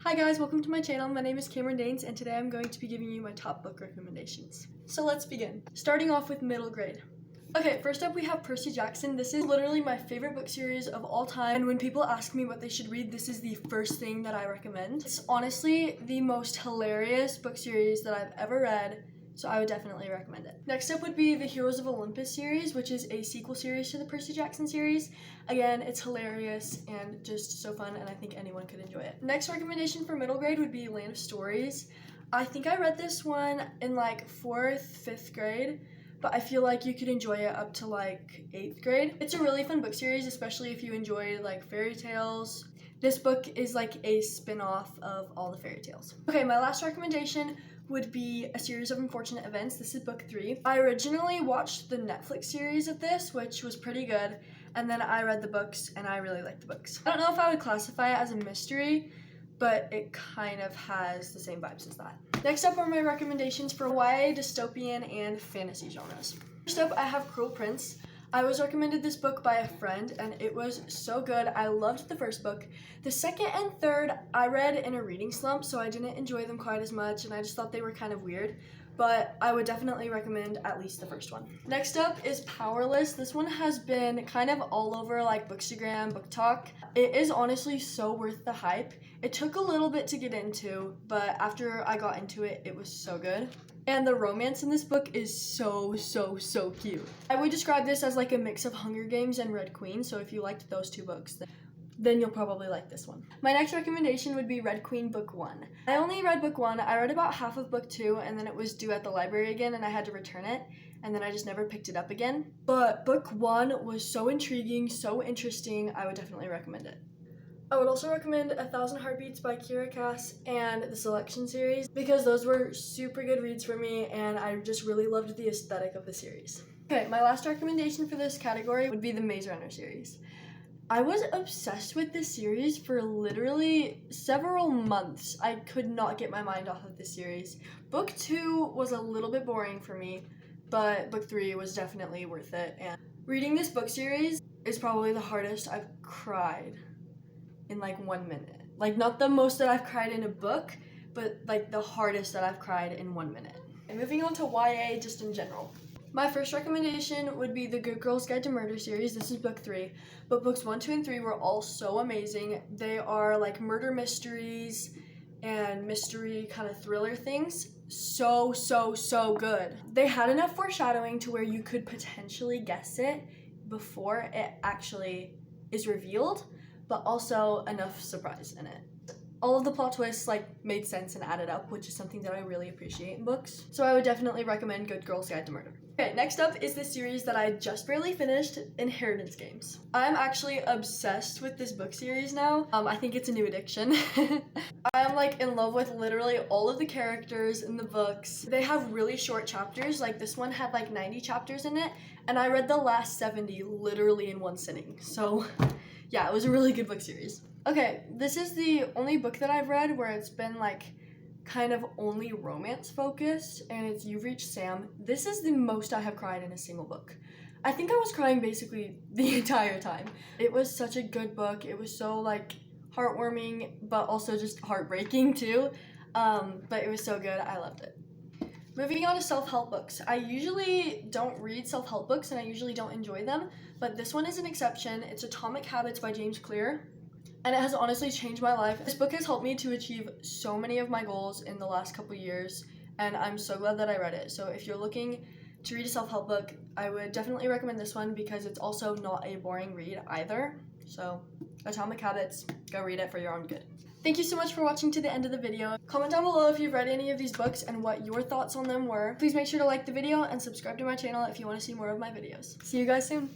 Hi guys, welcome to my channel. My name is Cameron Danes and today I'm going to be giving you my top book recommendations. So let's begin. Starting off with middle grade. Okay, first up we have Percy Jackson. This is literally my favorite book series of all time, and when people ask me what they should read, this is the first thing that I recommend. It's honestly the most hilarious book series that I've ever read, so I would definitely recommend it. Next up would be the Heroes of Olympus series, which is a sequel series to the Percy Jackson series. Again, it's hilarious and just so fun, and I think anyone could enjoy it. Next recommendation for middle grade would be Land of Stories. I think I read this one in like 4th, 5th grade, but I feel like you could enjoy it up to like 8th grade. It's a really fun book series, especially if you enjoy like fairy tales. This book is like a spin-off of all the fairy tales. Okay, my last recommendation would be A Series of Unfortunate Events. This is book 3. I originally watched the Netflix series of this, which was pretty good, and then I read the books and I really liked the books. I don't know if I would classify it as a mystery, but it kind of has the same vibes as that. Next up are my recommendations for YA, dystopian, and fantasy genres. First up, I have Cruel Prince. I was recommended this book by a friend and it was so good. I loved the first book. The second and third I read in a reading slump, so I didn't enjoy them quite as much and I just thought they were kind of weird, but I would definitely recommend at least the first one. Next up is Powerless. This one has been kind of all over like Bookstagram, Book Talk. It is honestly so worth the hype. It took a little bit to get into, but after I got into it, it was so good. And the romance in this book is so cute. I would describe this as like a mix of Hunger Games and Red Queen, so if you liked those two books, then you'll probably like this one. My next recommendation would be Red Queen Book 1. I only read Book 1, I read about half of Book 2, and then it was due at the library again and I had to return it, and then I just never picked it up again. But Book 1 was so intriguing, so interesting, I would definitely recommend it. I would also recommend 1,000 Heartbeats by Kira Cass and the Selection series because those were super good reads for me and I just really loved the aesthetic of the series. Okay, my last recommendation for this category would be the Maze Runner series. I was obsessed with this series for literally several months. I could not get my mind off of this series. Book 2 was a little bit boring for me, but Book 3 was definitely worth it. And reading this book series is probably the hardest I've cried in like 1 minute. Like not the most that I've cried in a book, but like the hardest that I've cried in 1 minute. And moving on to YA just in general. My first recommendation would be the Good Girl's Guide to Murder series. This is book 3, but books 1, 2, and 3 were all so amazing. They are like murder mysteries and mystery kind of thriller things. So good. They had enough foreshadowing to where you could potentially guess it before it actually is revealed, but also enough surprise in it. All of the plot twists like made sense and added up, which is something that I really appreciate in books. So I would definitely recommend Good Girl's Guide to Murder. Okay, next up is the series that I just barely finished, Inheritance Games. I'm actually obsessed with this book series now. I think it's a new addiction. I'm like in love with literally all of the characters in the books. They have really short chapters, like this one had like 90 chapters in it, and I read the last 70 literally in one sitting. So yeah, it was a really good book series. Okay, this is the only book that I've read where it's been like kind of only romance focused, and it's You've Reached Sam. This is the most I have cried in a single book. I think I was crying basically the entire time. It was such a good book. It was so like heartwarming, but also just heartbreaking too. But it was so good. I loved it. Moving on to self-help books. I usually don't read self-help books and I usually don't enjoy them, but this one is an exception. It's Atomic Habits by James Clear, and it has honestly changed my life. This book has helped me to achieve so many of my goals in the last couple years, and I'm so glad that I read it. So if you're looking to read a self-help book, I would definitely recommend this one because it's also not a boring read either. So Atomic Habits, go read it for your own good. Thank you so much for watching to the end of the video. Comment down below if you've read any of these books and what your thoughts on them were. Please make sure to like the video and subscribe to my channel if you want to see more of my videos. See you guys soon.